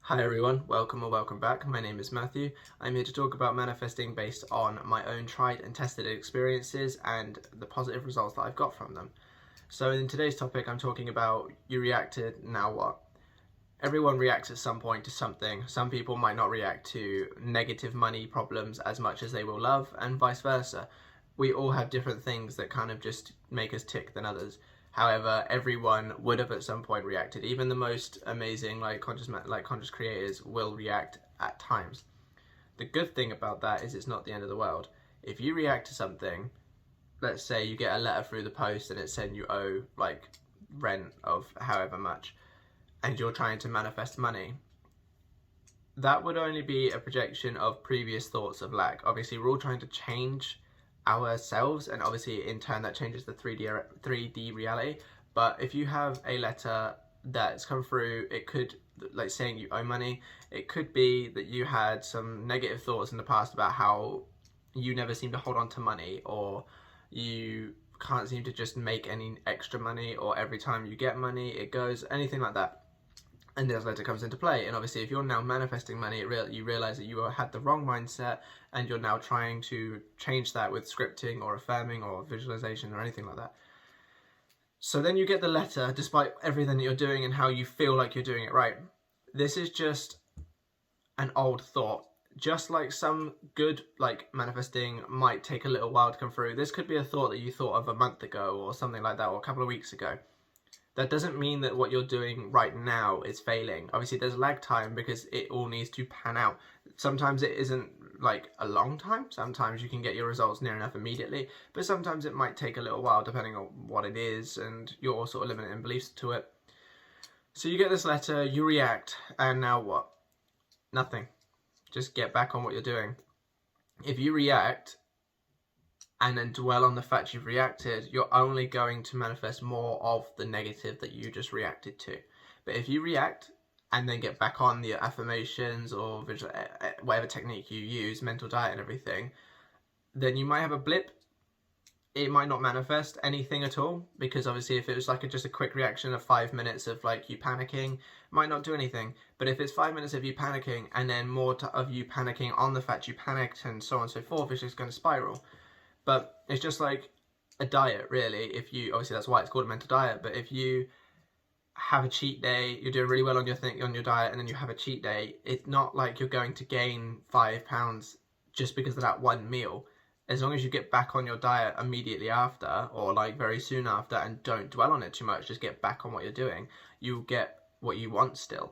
Hi everyone, welcome or welcome back. My name is Matthew. I'm here to talk about manifesting based on my own tried and tested experiences and the positive results that I've got from them. So in today's topic, I'm talking about you reacted, now what? Everyone reacts at some point to something. Some people might not react to negative money problems as much as they will love, and vice versa. We all have different things that kind of just make us tick than others. However, everyone would have at some point reacted. Even the most amazing conscious creators will react at times. The good thing about that is it's not the end of the world. If you react to something, let's say you get a letter through the post and it's saying you owe like rent of however much, and you're trying to manifest money, that would only be a projection of previous thoughts of lack. Obviously, we're all trying to change ourselves, and obviously in turn that changes the 3D reality. But if you have a letter that's come through, it could, like, saying you owe money, it could be that you had some negative thoughts in the past about how you never seem to hold on to money, or you can't seem to just make any extra money, or every time you get money it goes, anything like that. And this letter comes into play, and obviously if you're now manifesting money, you realize that you had the wrong mindset, and you're now trying to change that with scripting or affirming or visualization or anything like that. So then you get the letter, despite everything that you're doing and how you feel like you're doing it right. This is just an old thought. Just like some good manifesting might take a little while to come through, this could be a thought that you thought of a month ago or something like that, or a couple of weeks ago. That doesn't mean that what you're doing right now is failing. Obviously, there's lag time because it all needs to pan out. Sometimes it isn't like a long time. Sometimes you can get your results near enough immediately, but sometimes it might take a little while depending on what it is and your sort of limiting beliefs to it. So you get this letter, you react, and now what? Nothing. Just get back on what you're doing. If you react and then dwell on the fact you've reacted, you're only going to manifest more of the negative that you just reacted to. But if you react and then get back on the affirmations or whatever technique you use, mental diet and everything, then you might have a blip. It might not manifest anything at all, because obviously if it was just a quick reaction of 5 minutes of you panicking, it might not do anything. But if it's 5 minutes of you panicking and then more of you panicking on the fact you panicked and so on and so forth, it's just going to spiral. But it's just like a diet, really. If you, obviously that's why it's called a mental diet, but if you have a cheat day, you're doing really well on your diet, and then you have a cheat day, it's not like you're going to gain 5 pounds just because of that one meal. As long as you get back on your diet immediately after, or very soon after, and don't dwell on it too much, just get back on what you're doing, you'll get what you want still.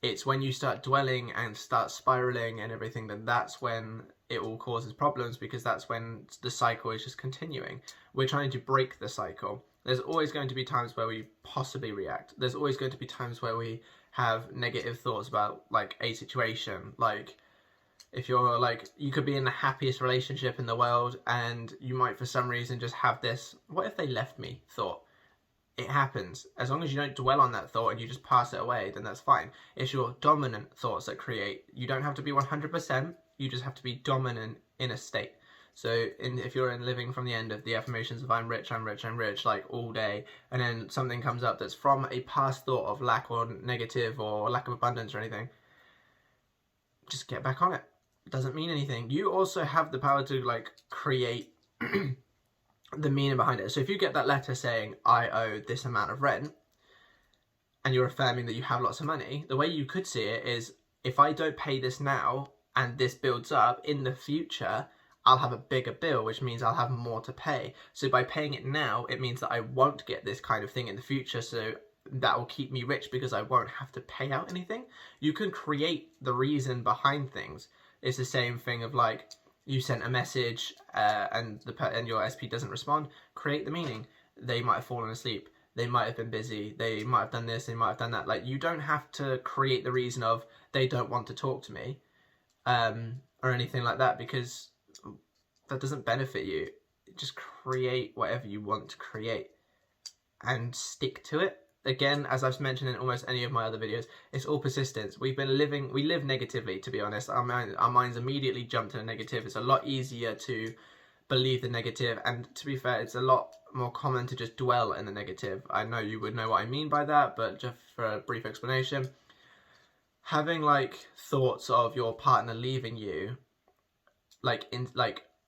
It's when you start dwelling and start spiraling and everything, then that's when it all causes problems, because that's when the cycle is just continuing. We're trying to break the cycle. There's always going to be times where we possibly react. There's always going to be times where we have negative thoughts about a situation. If you're you could be in the happiest relationship in the world and you might for some reason just have this, what if they left me thought. It happens. As long as you don't dwell on that thought and you just pass it away, then that's fine. It's your dominant thoughts that create. You don't have to be 100%, you just have to be dominant in a state. So if you're living from the end of the affirmations of I'm rich, I'm rich, I'm rich, all day, and then something comes up that's from a past thought of lack or negative or lack of abundance or anything, just get back on it. It doesn't mean anything. You also have the power to create the meaning behind it. So if you get that letter saying I owe this amount of rent, and you're affirming that you have lots of money, the way you could see it is, if I don't pay this now and this builds up in the future, I'll have a bigger bill, which means I'll have more to pay. So by paying it now, it means that I won't get this kind of thing in the future, so that will keep me rich because I won't have to pay out anything. You can create the reason behind things. It's the same thing of you sent a message and your SP doesn't respond. Create the meaning. They might have fallen asleep. They might have been busy. They might have done this. They might have done that. You don't have to create the reason of they don't want to talk to me or anything like that, because that doesn't benefit you. Just create whatever you want to create and stick to it. Again, as I've mentioned in almost any of my other videos, it's all persistence. We live negatively, to be honest. Our minds immediately jump to the negative. It's a lot easier to believe the negative, and to be fair, it's a lot more common to just dwell in the negative. I know you would know what I mean by that, but just for a brief explanation. having like thoughts of your partner leaving you,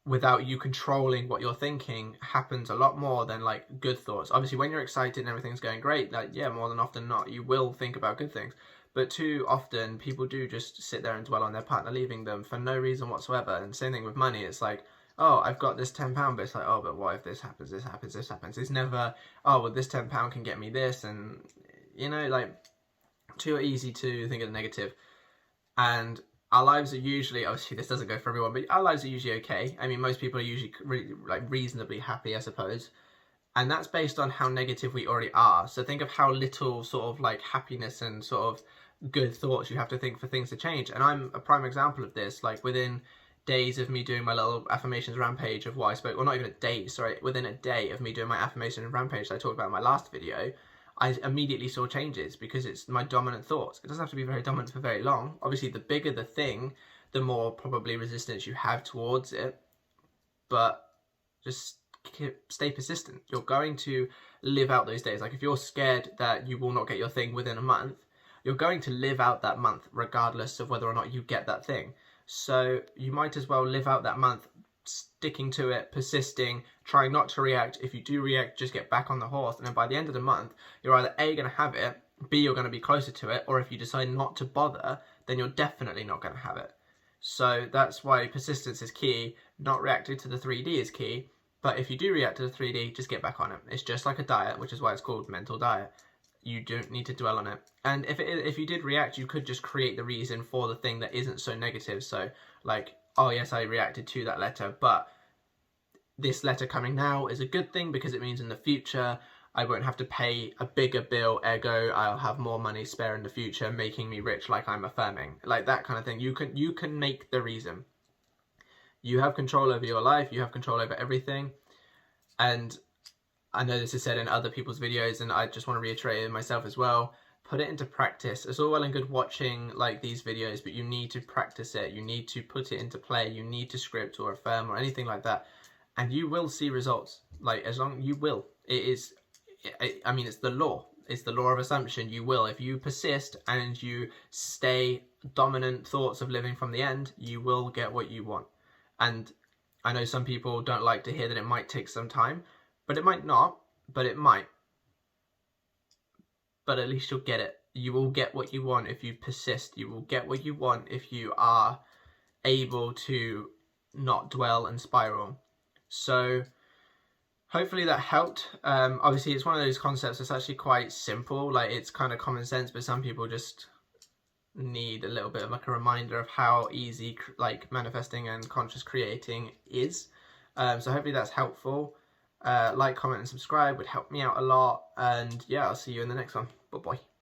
without you controlling what you're thinking, happens a lot more than like good thoughts. Obviously, when you're excited and everything's going great, like, yeah, more than often not, you will think about good things. But too often, people do just sit there and dwell on their partner leaving them for no reason whatsoever. And same thing with money. It's like, oh, I've got this £10, but it's like, oh, but what if this happens, this happens, this happens? It's never, oh, well, this £10 can get me this. And, like, too easy to think of the negative. And our lives are usually, obviously this doesn't go for everyone, but our lives are usually okay. I mean, most people are usually reasonably happy, I suppose. And that's based on how negative we already are. So think of how little sort of like happiness and sort of good thoughts you have to think for things to change. And I'm a prime example of this. Like within days of me doing my little affirmations rampage of what I spoke, well, not even a day, sorry, within a day of me doing my affirmation rampage that I talked about in my last video, I immediately saw changes because it's my dominant thoughts. It doesn't have to be very dominant for very long. Obviously, the bigger the thing, the more probably resistance you have towards it. But just stay persistent. You're going to live out those days. Like if you're scared that you will not get your thing within a month, you're going to live out that month regardless of whether or not you get that thing. So you might as well live out that month sticking to it, persisting, trying not to react. If you do react, just get back on the horse, and then by the end of the month, you're either A, going to have it, B, you're going to be closer to it, or if you decide not to bother, then you're definitely not going to have it. So that's why persistence is key. Not reacting to the 3D is key, but if you do react to the 3D, just get back on it. It's just like a diet, which is why it's called mental diet. You don't need to dwell on it. And if you did react, you could just create the reason for the thing that isn't so negative. So like, oh yes, I reacted to that letter, but this letter coming now is a good thing because it means in the future I won't have to pay a bigger bill, ergo I'll have more money spare in the future, making me rich, like I'm affirming. Like that kind of thing. You can make the reason. You have control over your life, you have control over everything. And I know this is said in other people's videos, and I just want to reiterate it myself as well. Put it into practice. It's all well and good watching like these videos, but you need to practice it. You need to put it into play. You need to script or affirm or anything like that, and you will see results. Like you will. It is. I mean, it's the law. It's the law of assumption. You will, if you persist and you stay dominant thoughts of living from the end, you will get what you want. And I know some people don't like to hear that it might take some time, but it might not. But it might. But at least you'll get it. You will get what you want if you persist. You will get what you want if you are able to not dwell and spiral. So hopefully that helped. Obviously, it's one of those concepts that's actually quite simple. Like it's kind of common sense, but some people just need a little bit of like a reminder of how easy like manifesting and conscious creating is. So hopefully that's helpful. Like, comment and subscribe would help me out a lot, and yeah, I'll see you in the next one. Bye bye.